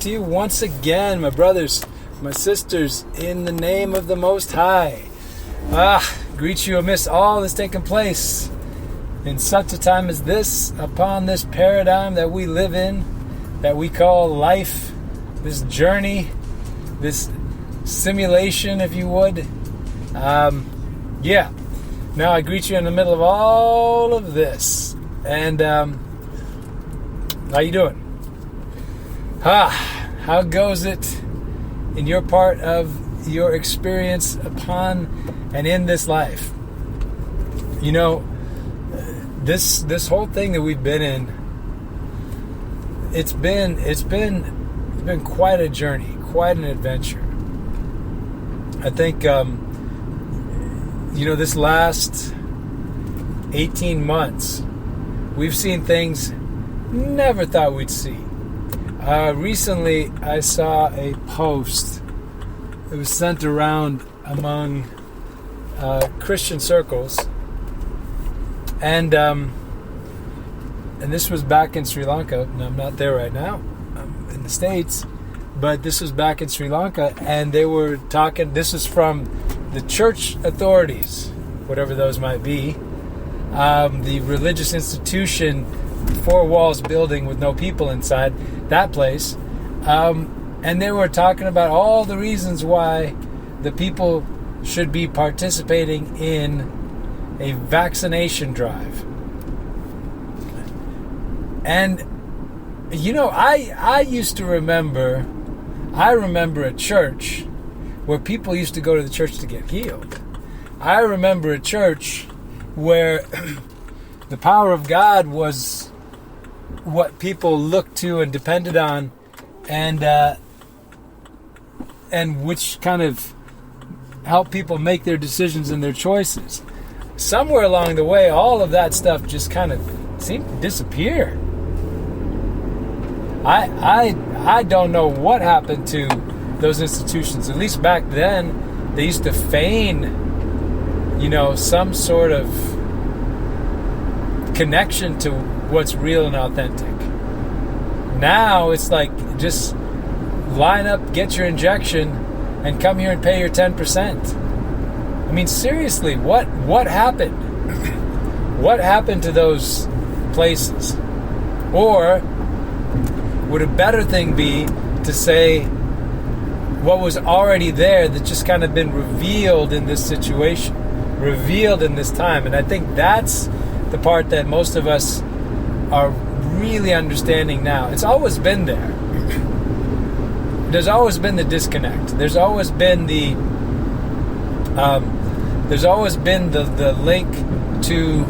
to you once again, my brothers, my sisters, in the name of the Most High. Greet you amidst all that's taking place in such a time as this, upon this paradigm that we live in, that we call life, this journey, this simulation, if you would. Now I greet you in the middle of all of this. And how you doing? How goes it in your part of your experience upon and in this life? You know, this whole thing that we've been in, it's been quite a journey, quite an adventure. I think this last 18 months, we've seen things never thought we'd see. Recently, I saw a post. It was sent around among Christian circles, and this was back in Sri Lanka. And I'm not there right now. I'm in the States, but this was back in Sri Lanka, and they were talking. This is from the church authorities, whatever those might be, the religious institution, 4 walls building with no people inside, that place. And they were talking about all the reasons why the people should be participating in a vaccination drive. And, I remember a church where people used to go to the church to get healed. I remember a church where the power of God was what people looked to and depended on, and which kind of helped people make their decisions and their choices. Somewhere along the way, all of that stuff just kind of seemed to disappear. I don't know what happened to those institutions. At least back then, they used to feign, some sort of connection to what's real and authentic. Now it's like, just line up, get your injection, and come here and pay your 10%. I mean, seriously, what happened? What happened to those places? Or would a better thing be to say what was already there that just kind of been revealed in this situation, revealed in this time? And I think that's the part that most of us are really understanding now. It's always been there. There's always been the disconnect. There's always been the link to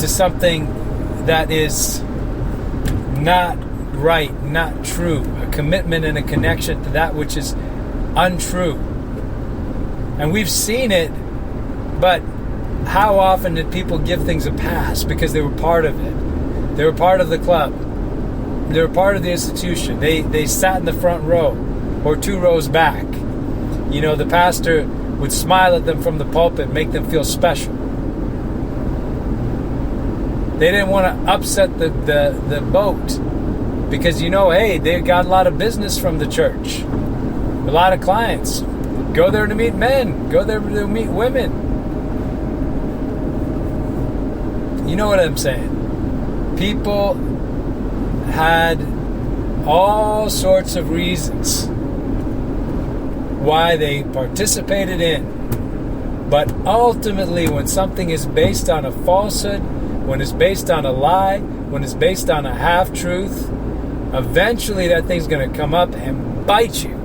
something that is not right, not true, a commitment and a connection to that which is untrue. And we've seen it, but how often did people give things a pass because they were part of it? They were part of the club. They were part of the institution. They sat in the front row or 2 rows back. The pastor would smile at them from the pulpit, make them feel special. They didn't want to upset the boat because, hey, they got a lot of business from the church, a lot of clients. Go there to meet men. Go there to meet women. You know what I'm saying? People had all sorts of reasons why they participated in. But ultimately, when something is based on a falsehood, when it's based on a lie, when it's based on a half-truth, eventually that thing's going to come up and bite you.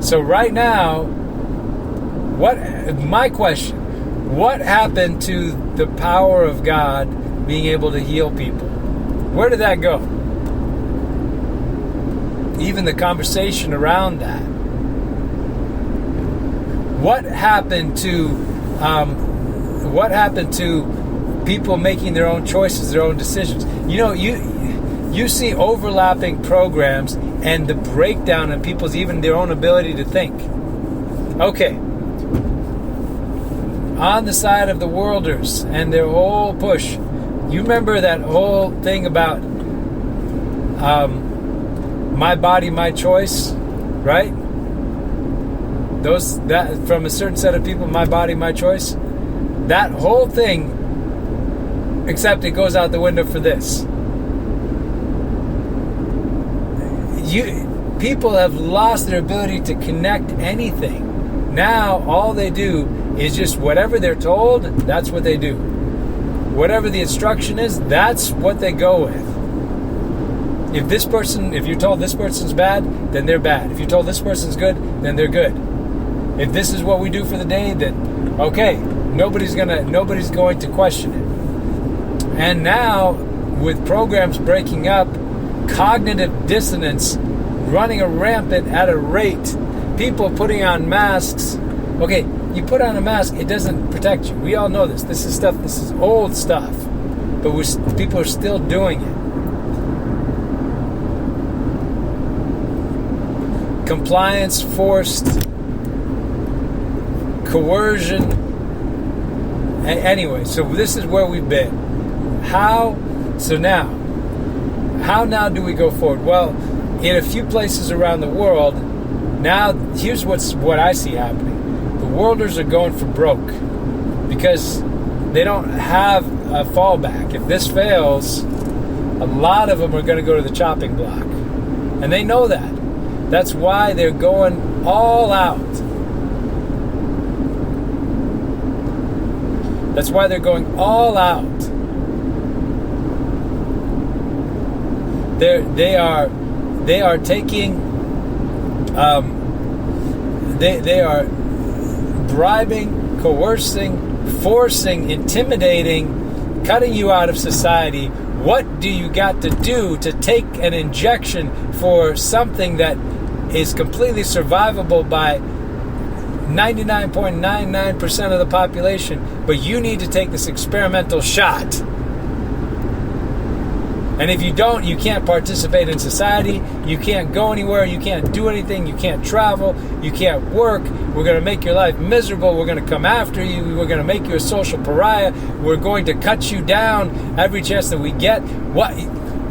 So right now, my question, what happened to the power of God being able to heal people? Where did that go? Even the conversation around that. What happened to people making their own choices, their own decisions? You see overlapping programs and the breakdown in people's even their own ability to think. Okay. On the side of the worlders and their whole push, You remember that whole thing about my body, my choice, right? That from a certain set of people, my body, my choice. That whole thing, except it goes out the window for this. People have lost their ability to connect anything. Now all they do is just whatever they're told, that's what they do. Whatever the instruction is, that's what they go with. If you're told this person's bad, then they're bad. If you're told this person's good, then they're good. If this is what we do for the day, then okay, nobody's going to question it. And now, with programs breaking up, cognitive dissonance running rampant at a rate, people putting on masks. Okay, you put on a mask, it doesn't protect you. We all know this. This is old stuff. But people are still doing it. Compliance, forced, coercion. Anyway, so this is where we've been. How now do we go forward? Well, in a few places around the world, now here's what I see happening. The worlders are going for broke because they don't have a fallback. If this fails, a lot of them are going to go to the chopping block. And they know that. That's why they're going all out. That's why they're going all out. They are taking. They are bribing, coercing, forcing, intimidating, cutting you out of society. What do you got to do to take an injection for something that is completely survivable by 99.99% of the population, but you need to take this experimental shot? And if you don't, you can't participate in society, you can't go anywhere, you can't do anything, you can't travel, you can't work, we're going to make your life miserable, we're going to come after you, we're going to make you a social pariah, we're going to cut you down every chance that we get. What?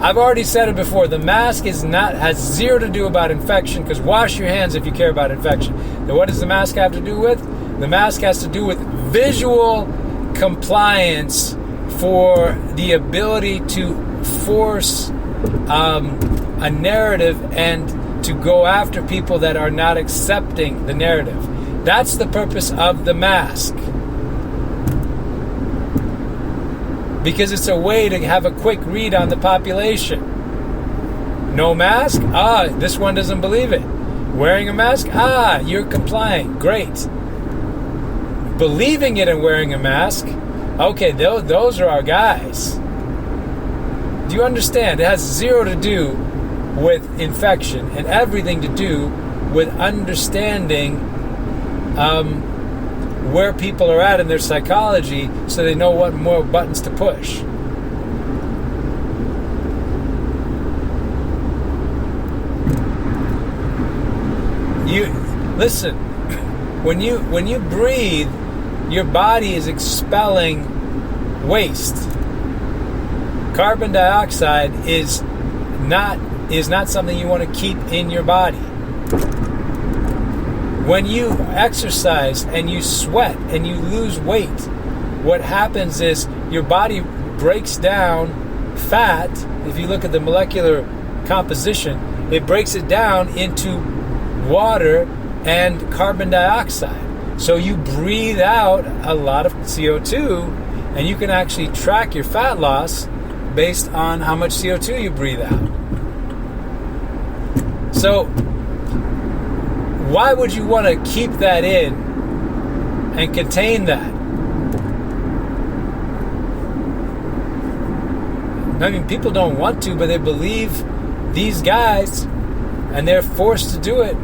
I've already said it before, the mask has zero to do about infection, because wash your hands if you care about infection. Then what does the mask have to do with? The mask has to do with visual compliance for the ability to force a narrative and to go after people that are not accepting the narrative. That's the purpose of the mask. Because it's a way to have a quick read on the population. No mask? This one doesn't believe it. Wearing a mask? You're complying. Great. Believing it and wearing a mask? Okay, those are our guys. Do you understand? It has zero to do with infection and everything to do with understanding where people are at in their psychology so they know what more buttons to push. Listen, when you breathe, your body is expelling waste. Carbon dioxide is not something you want to keep in your body. When you exercise and you sweat and you lose weight, what happens is your body breaks down fat. If you look at the molecular composition, it breaks it down into water and carbon dioxide. So you breathe out a lot of CO2, and you can actually track your fat loss based on how much CO2 you breathe out. So why would you want to keep that in and contain that? I mean, people don't want to, but they believe these guys, and they're forced to do it.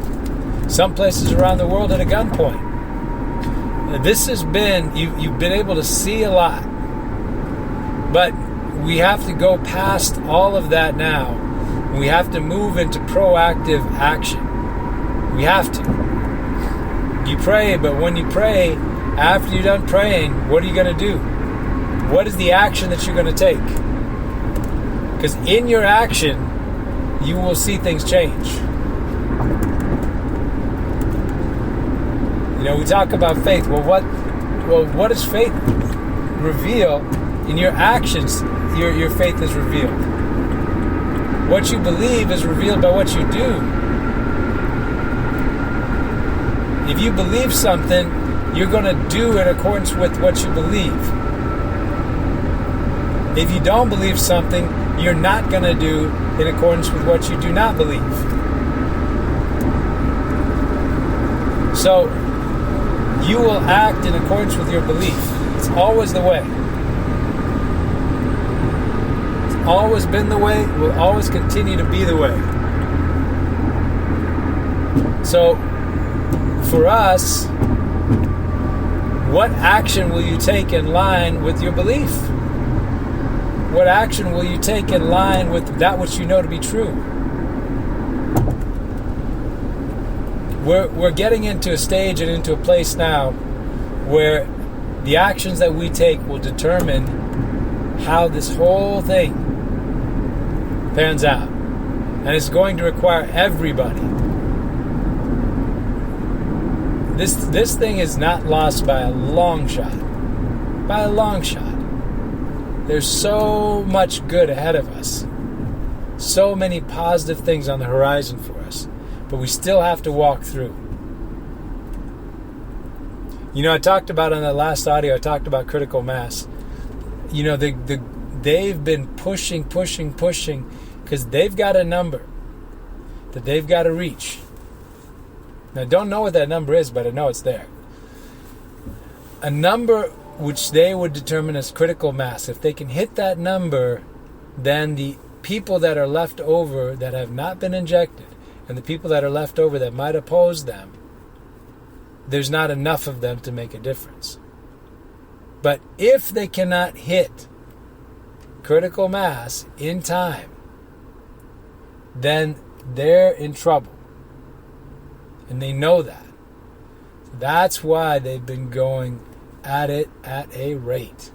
Some places around the world at a gunpoint. This has been, you've been able to see a lot. But we have to go past all of that now. We have to move into proactive action. We have to. You pray, but when you pray, after you're done praying, what are you going to do? What is the action that you're going to take? Because in your action, you will see things change. We talk about faith. Well, what does faith reveal? In your actions, your faith is revealed. What you believe is revealed by what you do. If you believe something, you're going to do in accordance with what you believe. If you don't believe something, you're not going to do in accordance with what you do not believe. So, you will act in accordance with your belief. It's always the way. It's always been the way. It will always continue to be the way. So, for us, what action will you take in line with your belief? What action will you take in line with that which you know to be true? We're getting into a stage and into a place now where the actions that we take will determine how this whole thing pans out. And it's going to require everybody. This thing is not lost by a long shot. By a long shot. There's so much good ahead of us. So many positive things on the horizon for us. But we still have to walk through. I talked about on that last audio, I talked about critical mass. They've been pushing, because they've got a number that they've got to reach. Now, I don't know what that number is, but I know it's there. A number which they would determine as critical mass. If they can hit that number, then the people that are left over that have not been injected, and the people that are left over that might oppose them, there's not enough of them to make a difference. But if they cannot hit critical mass in time, then they're in trouble. And they know that. That's why they've been going at it at a rate.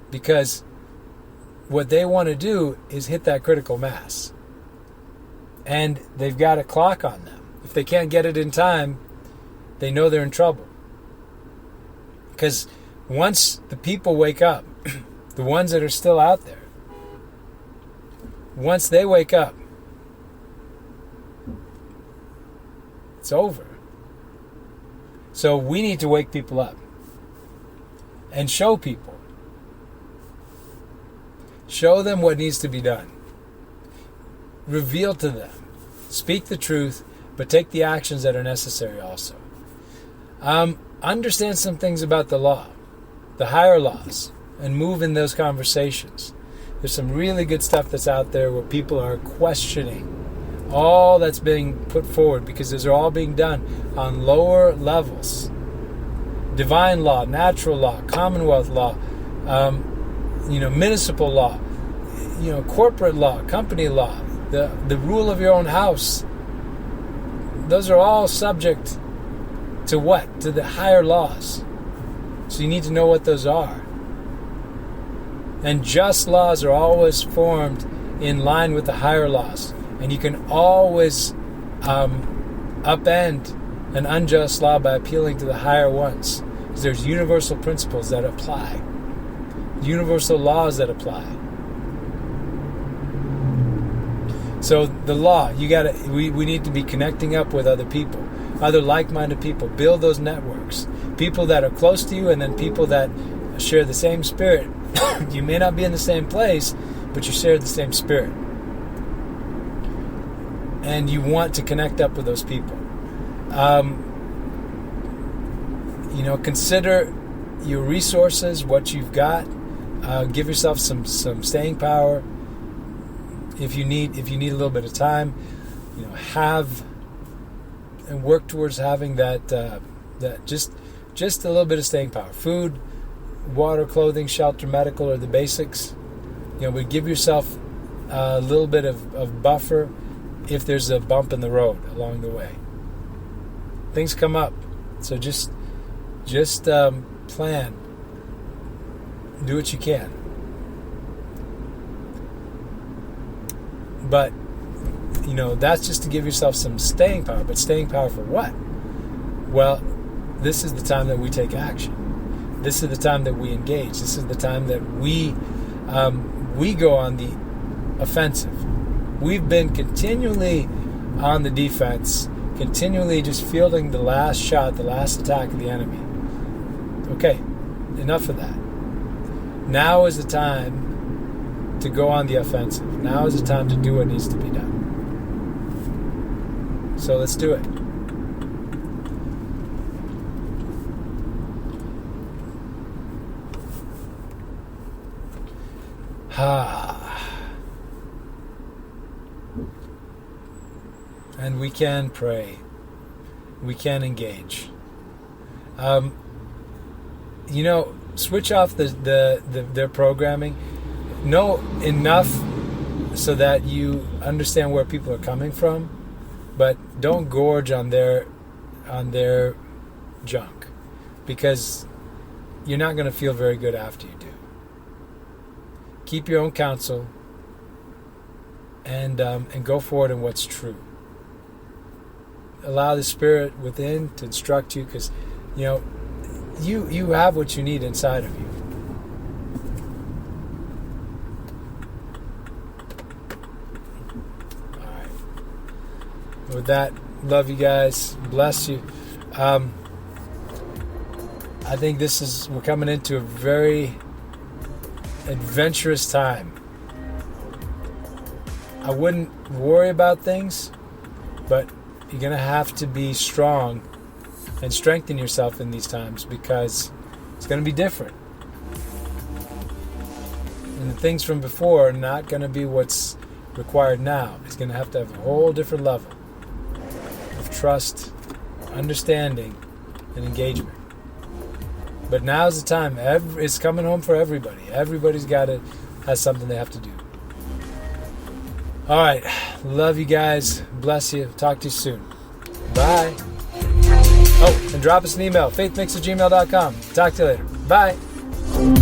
Because what they want to do is hit that critical mass. And they've got a clock on them. If they can't get it in time, they know they're in trouble. Because once the people wake up, the ones that are still out there, once they wake up, it's over. So we need to wake people up and show people. Show them what needs to be done. Reveal to them. Speak the truth, but take the actions that are necessary also. Understand some things about the law, the higher laws, and move in those conversations. There's some really good stuff that's out there where people are questioning all that's being put forward, because those are all being done on lower levels. Divine law, natural law, commonwealth law, municipal law, corporate law, company law, the rule of your own house. Those are all subject to what? To the higher laws. So you need to know what those are. And just laws are always formed in line with the higher laws. And you can always upend an unjust law by appealing to the higher ones. Because there's universal principles that apply. Universal laws that apply. So the law, we need to be connecting up with other people, other like-minded people. Build those networks. People that are close to you, and then people that share the same spirit. You may not be in the same place, but you share the same spirit. And you want to connect up with those people. Consider your resources, what you've got. Give yourself some staying power. If you need a little bit of time, have and work towards having that just a little bit of staying power. Food, water, clothing, shelter, medical are the basics. But give yourself a little bit of buffer if there's a bump in the road along the way. Things come up, so just plan, do what you can. But, that's just to give yourself some staying power. But staying power for what? Well, this is the time that we take action. This is the time that we engage. This is the time that we go on the offensive. We've been continually on the defense, continually just fielding the last shot, the last attack of the enemy. Okay, enough of that. Now is the time to go on the offensive. Now is the time to do what needs to be done. So let's do it. And we can pray. We can engage. Switch off their programming. Know enough so that you understand where people are coming from, but don't gorge on their junk, because you're not going to feel very good after you do. Keep your own counsel and go forward in what's true. Allow the Spirit within to instruct you, because you have what you need inside of you. All right. With that, love you guys. Bless you. I think we're coming into a very adventurous time. I wouldn't worry about things, but you're going to have to be strong and strengthen yourself in these times, because it's going to be different. And the things from before are not going to be what's required now. It's going to have a whole different level of trust, understanding, and engagement. But now's the time. It's coming home for everybody. Everybody's has something they have to do. All right. Love you guys. Bless you. Talk to you soon. Bye. Oh, and drop us an email, faithmix@gmail.com. Talk to you later. Bye.